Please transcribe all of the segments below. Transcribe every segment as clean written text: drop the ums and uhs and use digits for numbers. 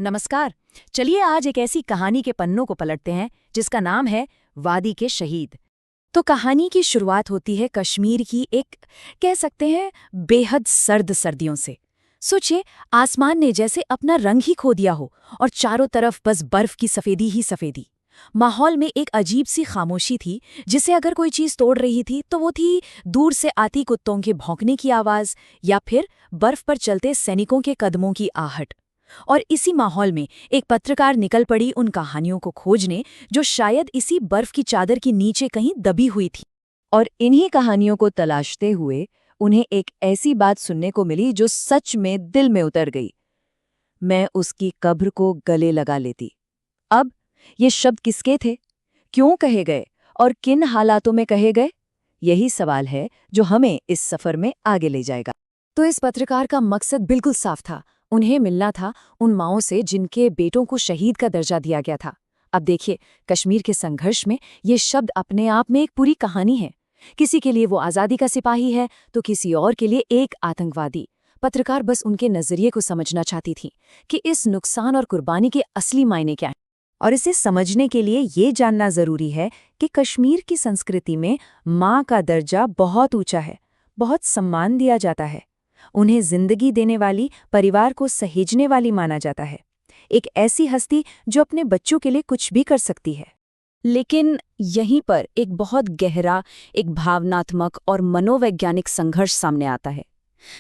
नमस्कार। चलिए आज एक ऐसी कहानी के पन्नों को पलटते हैं जिसका नाम है वादी के शहीद। तो कहानी की शुरुआत होती है कश्मीर की एक कह सकते हैं बेहद सर्द सर्दियों से। सोचिए, आसमान ने जैसे अपना रंग ही खो दिया हो और चारों तरफ बस बर्फ की सफेदी ही सफेदी। माहौल में एक अजीब सी खामोशी थी, जिसे अगर कोई चीज तोड़ रही थी तो वो थी दूर से आती कुत्तों के भौंकने की आवाज या फिर बर्फ पर चलते सैनिकों के कदमों की आहट। और इसी माहौल में एक पत्रकार निकल पड़ी उन कहानियों को खोजने जो शायद इसी बर्फ की चादर के नीचे कहीं दबी हुई थी। और इन्हीं कहानियों को तलाशते हुए उन्हें एक ऐसी बात सुनने को मिली जो सच में दिल में उतर गई। मैं उसकी कब्र को गले लगा लेती। अब ये शब्द किसके थे, क्यों कहे गए और किन हालातों में कहे गए? यही सवाल है जो हमें इस सफर में आगे ले जाएगा। तो इस पत्रकार का मकसद बिल्कुल साफ था। उन्हें मिलना था उन माओं से जिनके बेटों को शहीद का दर्जा दिया गया था। अब देखिए, कश्मीर के संघर्ष में ये शब्द अपने आप में एक पूरी कहानी है। किसी के लिए वो आज़ादी का सिपाही है तो किसी और के लिए एक आतंकवादी। पत्रकार बस उनके नजरिए को समझना चाहती थी कि इस नुकसान और कुर्बानी के असली मायने क्या हैं। और इसे समझने के लिए ये जानना जरूरी है कि कश्मीर की संस्कृति में माँ का दर्जा बहुत ऊंचा है, बहुत सम्मान दिया जाता है। उन्हें जिंदगी देने वाली, परिवार को सहेजने वाली माना जाता है। एक ऐसी हस्ती जो अपने बच्चों के लिए कुछ भी कर सकती है। लेकिन यहीं पर एक बहुत गहरा, एक भावनात्मक और मनोवैज्ञानिक संघर्ष सामने आता है।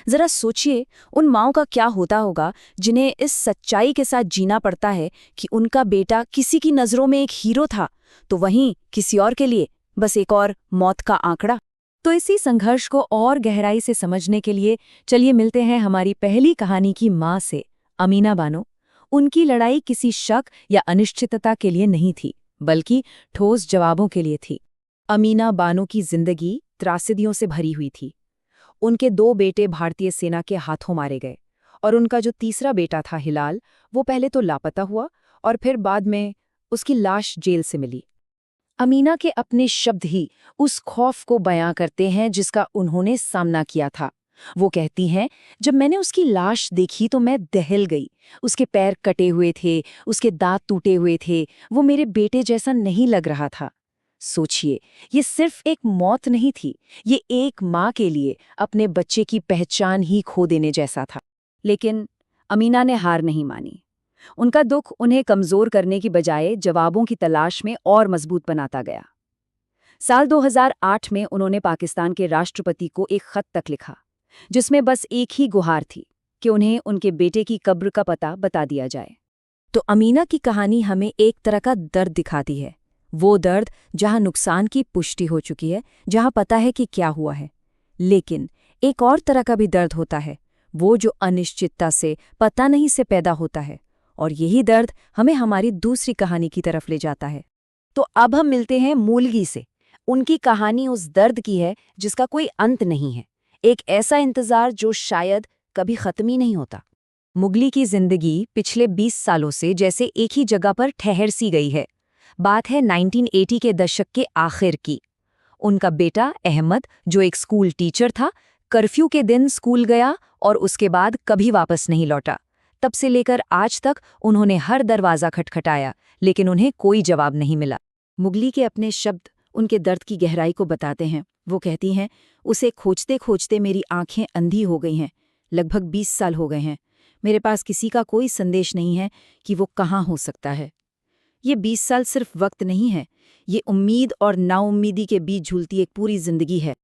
जरा सोचिए, उन माँओं का क्या होता होगा जिन्हें इस सच्चाई के साथ जीना पड़ता है कि उनका बेटा किसी की नज़रों में एक हीरो था, तो वहीं किसी और के लिए बस एक और मौत का आंकड़ा। तो इसी संघर्ष को और गहराई से समझने के लिए चलिए मिलते हैं हमारी पहली कहानी की माँ से, अमीना बानो। उनकी लड़ाई किसी शक या अनिश्चितता के लिए नहीं थी, बल्कि ठोस जवाबों के लिए थी। अमीना बानो की जिंदगी त्रासदियों से भरी हुई थी। उनके 2 बेटे भारतीय सेना के हाथों मारे गए और उनका जो तीसरा बेटा था हिलाल, वो पहले तो लापता हुआ और फिर बाद में उसकी लाश जेल से मिली। अमीना के अपने शब्द ही उस खौफ को बयां करते हैं जिसका उन्होंने सामना किया था। वो कहती हैं, जब मैंने उसकी लाश देखी तो मैं दहल गई। उसके पैर कटे हुए थे, उसके दांत टूटे हुए थे, वो मेरे बेटे जैसा नहीं लग रहा था। सोचिए, ये सिर्फ एक मौत नहीं थी, ये एक माँ के लिए अपने बच्चे की पहचान ही खो देने जैसा था। लेकिन अमीना ने हार नहीं मानी। उनका दुख उन्हें कमजोर करने की बजाय जवाबों की तलाश में और मजबूत बनाता गया। साल 2008 में उन्होंने पाकिस्तान के राष्ट्रपति को एक खत तक लिखा, जिसमें बस एक ही गुहार थी कि उन्हें उनके बेटे की कब्र का पता बता दिया जाए। तो अमीना की कहानी हमें एक तरह का दर्द दिखाती है, वो दर्द जहां नुकसान की पुष्टि हो चुकी है, जहां पता है कि क्या हुआ है। लेकिन एक और तरह का भी दर्द होता है, वो जो अनिश्चितता से, पता नहीं से पैदा होता है। और यही दर्द हमें हमारी दूसरी कहानी की तरफ ले जाता है। तो अब हम मिलते हैं मूलगी से। उनकी कहानी उस दर्द की है जिसका कोई अंत नहीं है, एक ऐसा इंतजार जो शायद कभी खत्म ही नहीं होता। मुगली की जिंदगी पिछले 20 सालों से जैसे एक ही जगह पर ठहर सी गई है। बात है 1980 के दशक के आखिर की। उनका बेटा अहमद, जो एक स्कूल टीचर था, कर्फ्यू के दिन स्कूल गया और उसके बाद कभी वापस नहीं लौटा। तब से लेकर आज तक उन्होंने हर दरवाज़ा खटखटाया, लेकिन उन्हें कोई जवाब नहीं मिला। मुगली के अपने शब्द उनके दर्द की गहराई को बताते हैं। वो कहती हैं, उसे खोजते खोजते मेरी आंखें अंधी हो गई हैं। लगभग 20 साल हो गए हैं। मेरे पास किसी का कोई संदेश नहीं है कि वो कहाँ हो सकता है। ये 20 साल सिर्फ वक्त नहीं है, ये उम्मीद और नाउम्मीदी के बीच झूलती एक पूरी जिंदगी है।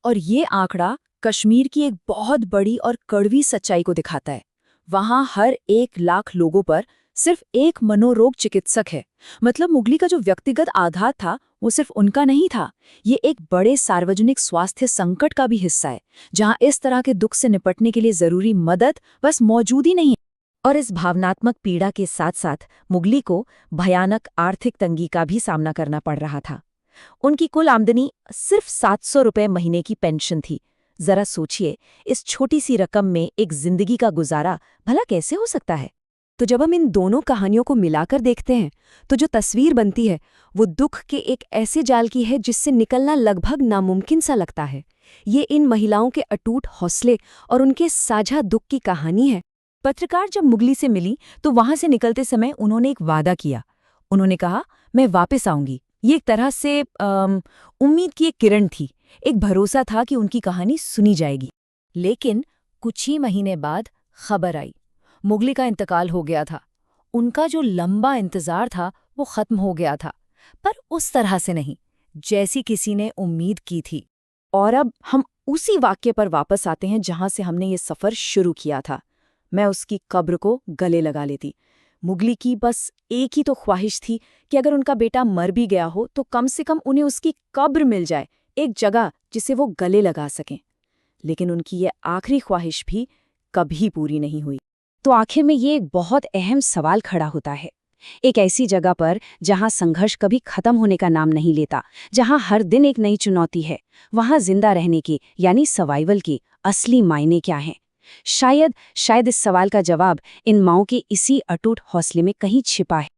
और ये आंकड़ा कश्मीर की एक बहुत बड़ी और कड़वी सच्चाई को दिखाता है। वहां हर 1 लाख लोगों पर सिर्फ एक मनोरोग चिकित्सक है। मतलब मुगली का जो व्यक्तिगत आघात था वो सिर्फ उनका नहीं था, ये एक बड़े सार्वजनिक स्वास्थ्य संकट का भी हिस्सा है, जहां इस तरह के दुख से निपटने के लिए जरूरी मदद बस मौजूद ही नहीं है। और इस भावनात्मक पीड़ा के साथ साथ मुगली को भयानक आर्थिक तंगी का भी सामना करना पड़ रहा था। उनकी कुल आमदनी सिर्फ 700 रुपये महीने की पेंशन थी। जरा सोचिए, इस छोटी सी रकम में एक जिंदगी का गुजारा भला कैसे हो सकता है? तो जब हम इन दोनों कहानियों को मिलाकर देखते हैं तो जो तस्वीर बनती है वो दुख के एक ऐसे जाल की है जिससे निकलना लगभग नामुमकिन सा लगता है। ये इन महिलाओं के अटूट हौसले और उनके साझा दुख की कहानी है। पत्रकार जब मुगली से मिली तो वहां से निकलते समय उन्होंने एक वादा किया। उन्होंने कहा, मैं वापस आऊंगी। ये एक तरह से उम्मीद की एक किरण थी, एक भरोसा था कि उनकी कहानी सुनी जाएगी। लेकिन कुछ ही महीने बाद खबर आई, मुगली का इंतकाल हो गया था। उनका जो लंबा इंतजार था वो खत्म हो गया था, पर उस तरह से नहीं जैसी किसी ने उम्मीद की थी। और अब हम उसी वाक्य पर वापस आते हैं जहां से हमने ये सफर शुरू किया था। मैं उसकी कब्र को गले लगा लेती। मुगली की बस एक ही तो ख्वाहिश थी कि अगर उनका बेटा मर भी गया हो तो कम से कम उन्हें उसकी कब्र मिल जाए, एक जगह जिसे वो गले लगा सकें। लेकिन उनकी ये आखिरी ख्वाहिश भी कभी पूरी नहीं हुई। तो आखिर में ये एक बहुत अहम सवाल खड़ा होता है। एक ऐसी जगह पर जहां संघर्ष कभी खत्म होने का नाम नहीं लेता, जहां हर दिन एक नई चुनौती है, वहां जिंदा रहने की यानी सर्वाइवल की असली मायने क्या हैं? शायद इस सवाल का जवाब इन माओं के इसी अटूट हौसले में कहीं छिपा है।